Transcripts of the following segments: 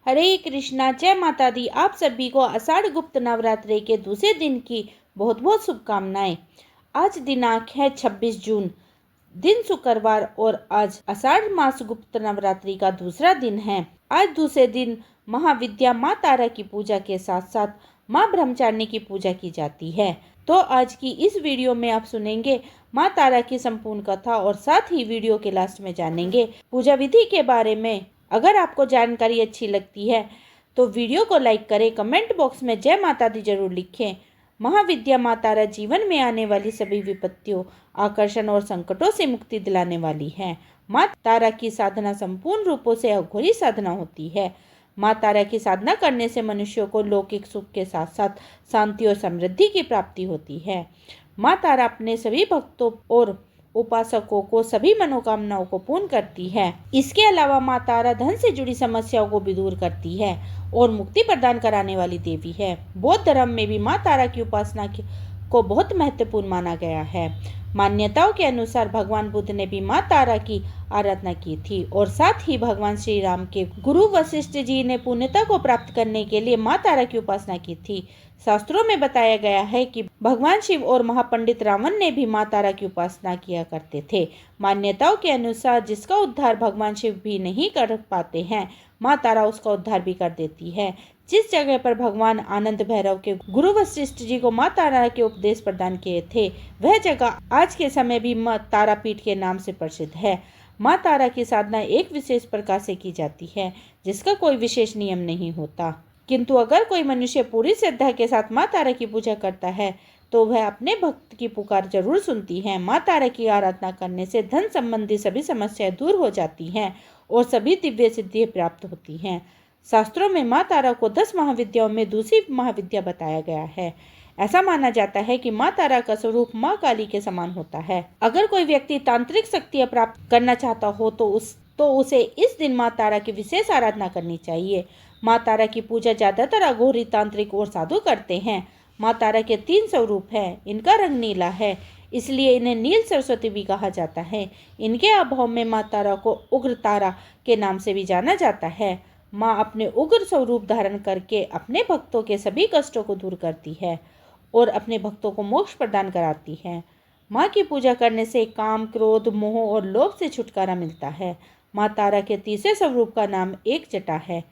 हरे कृष्णा, जय माता दी। आप सभी को आषाढ़ गुप्त नवरात्रि के दूसरे दिन की बहुत बहुत शुभकामनाएं। आज दिनांक है 26 जून, दिन शुक्रवार और आज आषाढ़ मास गुप्त नवरात्रि का दूसरा दिन है। आज दूसरे दिन महाविद्या माँ तारा की पूजा के साथ साथ माँ ब्रह्मचारिणी की पूजा की जाती है। तो आज की इस वीडियो में आप सुनेंगे माँ तारा की संपूर्ण कथा और साथ ही वीडियो के लास्ट में जानेंगे पूजा विधि के बारे में। अगर आपको जानकारी अच्छी लगती है तो वीडियो को लाइक करें, कमेंट बॉक्स में जय माता दी जरूर लिखें। महाविद्या माँ तारा जीवन में आने वाली सभी विपत्तियों, आकर्षण और संकटों से मुक्ति दिलाने वाली है। माँ तारा की साधना संपूर्ण रूपों से अघोरी साधना होती है। माँ तारा की साधना करने से मनुष्यों को लौकिक सुख के साथ साथ शांति और समृद्धि की प्राप्ति होती है। माँ तारा अपने सभी भक्तों और उपासकों को सभी मनोकामनाओं को पूर्ण करती है। इसके अलावा माँ तारा धन से जुड़ी समस्याओं को भी दूर करती है और मुक्ति प्रदान कराने वाली देवी है। बौद्ध धर्म में भी माँ तारा की उपासना को बहुत महत्वपूर्ण माना गया है। मान्यताओं के अनुसार भगवान बुद्ध ने भी माँ तारा की आराधना की थी और साथ ही भगवान श्री राम के गुरु वशिष्ठ जी ने पुण्यता को प्राप्त करने के लिए माँ तारा की उपासना की थी। शास्त्रों में बताया गया है कि भगवान शिव और महापंडित रावण ने भी माँ तारा की उपासना किया करते थे। मान्यताओं के अनुसार जिसका उद्धार भगवान शिव भी नहीं कर पाते हैं, माँ तारा उसका उद्धार भी कर देती है। जिस जगह पर भगवान आनंद भैरव के गुरु वशिष्ठ जी को माँ तारा के उपदेश प्रदान किए थे, वह जगह आज के समय भी माँ तारापीठ के नाम से प्रसिद्ध है। माँ तारा की साधना एक विशेष प्रकार से की जाती है जिसका कोई विशेष नियम नहीं होता, किंतु अगर कोई मनुष्य पूरी श्रद्धा के साथ माँ तारा की पूजा करता है तो वह अपने भक्त की पुकार जरूर सुनती है। माँ तारा की आराधना करने से धन संबंधी सभी समस्याएं दूर हो जाती हैं और सभी दिव्य सिद्धियां प्राप्त होती हैं। शास्त्रों में माँ तारा को 10 महाविद्याओं में दूसरी महाविद्या बताया गया है। ऐसा माना जाता है कि माँ तारा का स्वरूप माँ काली के समान होता है। अगर कोई व्यक्ति तांत्रिक शक्तियां प्राप्त करना चाहता हो तो उसे इस दिन माँ तारा की विशेष आराधना करनी चाहिए। माँ तारा की पूजा ज्यादातर अघोरी, तांत्रिक और साधु करते हैं। माँ तारा के 3 स्वरूप हैं। इनका रंग नीला है, इसलिए इन्हें नील सरस्वती भी कहा जाता है। इनके अभाव में माँ तारा को उग्र तारा के नाम से भी जाना जाता है। माँ अपने उग्र स्वरूप धारण करके अपने भक्तों के सभी कष्टों को दूर करती है और अपने भक्तों को मोक्ष प्रदान कराती है। माँ की पूजा करने से काम, क्रोध, मोह और लोभ से छुटकारा मिलता है। माँ तारा के तीसरे स्वरूप का नाम एक जटा है।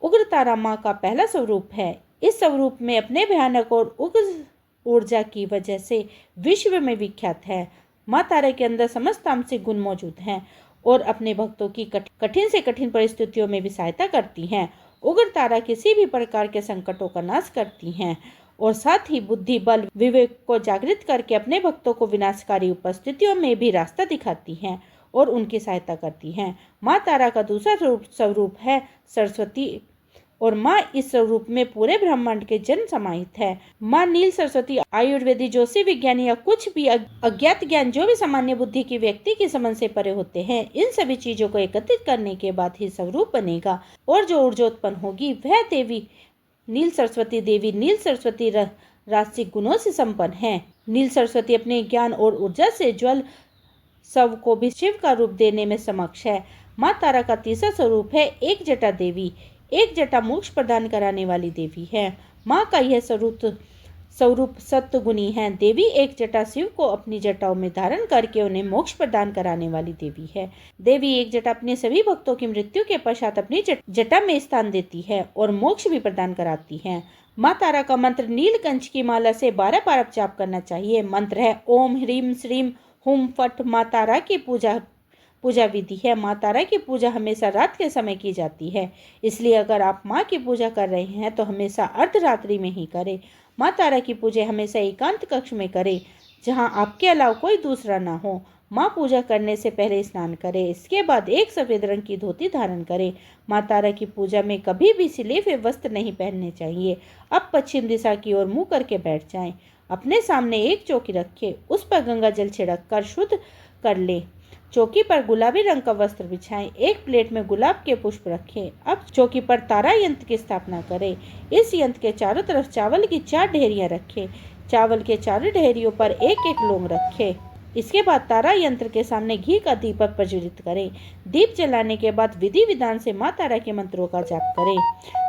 उग्र तारा माँ का पहला स्वरूप है। इस स्वरूप में अपने भयानक और उग्र ऊर्जा की वजह से विश्व में विख्यात है। माँ तारा के अंदर समस्त तामसिक गुण मौजूद हैं और अपने भक्तों की कठिन से कठिन परिस्थितियों में भी सहायता करती हैं। उग्र तारा किसी भी प्रकार के संकटों का नाश करती हैं और साथ ही बुद्धि, बल, विवेक को जागृत करके अपने भक्तों को विनाशकारी परिस्थितियों में भी रास्ता दिखाती हैं और उनकी सहायता करती हैं। माँ तारा का दूसरा स्वरूप है सरस्वती और माँ इस स्वरूप में पूरे ब्रह्मांड के जन्म समाहित है। माँ नील सरस्वती आयुर्वेदी, ज्योतिष विज्ञान या कुछ भी अज्ञात ज्ञान जो भी सामान्य बुद्धि की व्यक्ति की समझ से परे होते हैं, इन सभी चीजों को एकत्रित करने के बाद ही स्वरूप बनेगा और जो ऊर्जा उत्पन्न होगी वह देवी नील सरस्वती देवी नील सरस्वती राजसिक गुणों से संपन्न है। नील सरस्वती अपने ज्ञान और ऊर्जा से ज्वल सब को भी शिव का रूप देने में समक्ष है। माँ तारा का तीसरा स्वरूप है एक जटा देवी। एक जटा मोक्ष प्रदान कराने वाली देवी है। माँ का यह स्वरूप सत्य गुणी है। देवी एक जटा शिव को अपनी जटाओं में धारण करके उन्हें मोक्ष प्रदान कराने वाली देवी है। देवी एक जटा अपने सभी भक्तों की मृत्यु के पश्चात अपनी जटा में स्थान देती है और मोक्ष भी प्रदान कराती है। माँ तारा का मंत्र नीलकंठ की माला से 12 बार जाप करना चाहिए। मंत्र है ओम ह्रीम श्रीम हुम फट। माँ तारा की पूजा विधि है। माँ तारा की पूजा हमेशा रात के समय की जाती है, इसलिए अगर आप माँ की पूजा कर रहे हैं तो हमेशा अर्धरात्रि में ही करें। माँ तारा की पूजा हमेशा एकांत कक्ष में करें जहाँ आपके अलावा कोई दूसरा ना हो। माँ पूजा करने से पहले स्नान करें, इसके बाद एक सफ़ेद रंग की धोती धारण करें। माँ तारा की पूजा में कभी भी सिले हुए वस्त्र नहीं पहनने चाहिए। अब पश्चिम दिशा की ओर मुँह करके बैठ जाएं। अपने सामने एक चौकी रखें, उस पर गंगा जल छिड़क कर शुद्ध कर लें। चौकी पर गुलाबी रंग का वस्त्र बिछाएं। एक प्लेट में गुलाब के पुष्प रखें। अब चौकी पर तारा यंत्र की स्थापना करें। इस यंत्र के चारों तरफ चावल की 4 ढेरियां रखें। चावल के चारों ढेरियों पर एक एक लौंग रखें। इसके बाद तारा यंत्र के सामने घी का दीपक प्रज्वलित करें। दीप जलाने के बाद विधि विधान से माँ तारा के मंत्रों का जाप करें।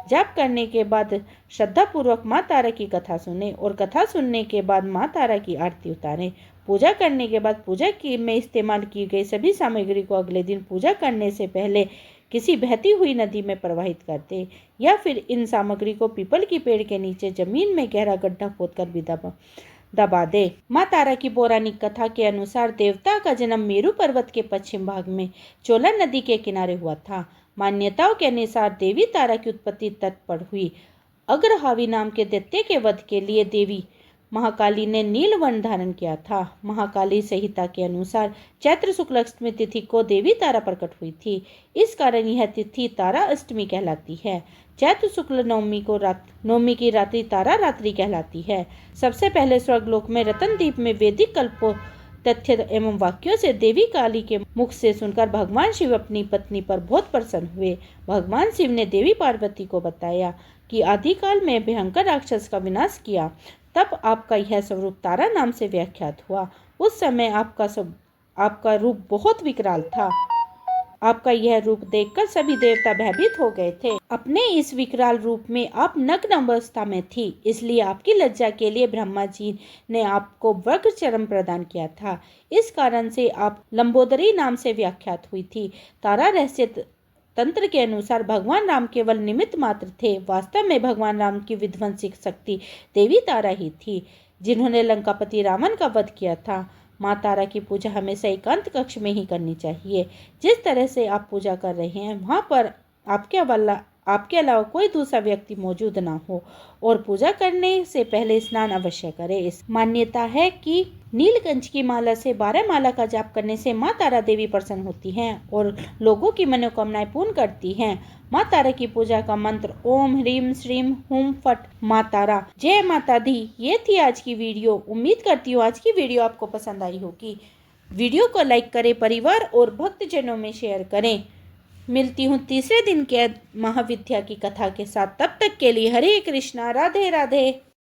जाप करने के बाद श्रद्धापूर्वक माँ तारा की कथा सुनें और कथा सुनने के बाद माँ तारा की आरती उतारें। पूजा करने के बाद पूजा की में इस्तेमाल की गई सभी सामग्री को अगले दिन पूजा करने से पहले किसी बहती हुई नदी में प्रवाहित कर दें या फिर इन सामग्री को पीपल की पेड़ के नीचे जमीन में गहरा गड्ढा खोदकर भी दबा दे। माँ तारा की पौराणिक कथा के अनुसार देवता का जन्म मेरू पर्वत के पश्चिम भाग में चोला नदी के किनारे हुआ था। मान्यताओं के अनुसार देवी तारा की उत्पत्ति तट पर हुई। अग्रहावी नाम के दैत्य के वध के लिए देवी महाकाली ने नील वर्ण धारण किया था। महाकाली संहिता के अनुसार चैत्र शुक्ल अष्टमी तिथि को देवी तारा प्रकट हुई थी। इस कारण यह तिथि तारा अष्टमी कहलाती है। चैत्र शुक्ल नवमी की रात्रि तारा रात्रि कहलाती है। सबसे पहले स्वर्गलोक में रतनदीप में वैदिक कल्पों तथ्य एवं वाक्यों से देवी काली के मुख से सुनकर भगवान शिव अपनी पत्नी पर बहुत प्रसन्न हुए। भगवान शिव ने देवी पार्वती को बताया कि आदिकाल में भयंकर राक्षस का विनाश किया, तब आपका यह स्वरूप तारा नाम से व्याख्यात हुआ। उस समय आपका रूप बहुत विकराल था। आपका यह रूप देखकर सभी देवता भयभीत हो गए थे। अपने इस विकराल रूप में आप नग्न अवस्था में थी, इसलिए आपकी लज्जा के लिए ब्रह्मा जी ने आपको वक्र चर्म प्रदान किया था। इस कारण से आप लंबोदरी नाम से व्याख्यात हुई थी। तारा रहस्य तंत्र के अनुसार भगवान राम केवल निमित्त मात्र थे। वास्तव में भगवान राम की विध्वंसी शक्ति देवी तारा ही थी, जिन्होंने लंकापति रावण का वध किया था। माँ तारा की पूजा हमेशा एकांत कक्ष में ही करनी चाहिए। जिस तरह से आप पूजा कर रहे हैं वहाँ पर आपके अलावा कोई दूसरा व्यक्ति मौजूद ना हो और पूजा करने से पहले स्नान अवश्य करें। इस मान्यता है कि नीलकंठ की माला से 12 माला का जाप करने से माँ तारा देवी प्रसन्न होती हैं और लोगों की मनोकामनाएं पूर्ण करती हैं। माँ तारा की पूजा का मंत्र ओम ह्रीम श्रीम हुम फट माँ तारा। जय माता दी। ये थी आज की वीडियो। उम्मीद करती हूँ आज की वीडियो आपको पसंद आई होगी। वीडियो को लाइक करें, परिवार और भक्तजनों में शेयर करें। मिलती हूँ तीसरे दिन के महाविद्या की कथा के साथ। तब तक के लिए हरे कृष्णा, राधे राधे।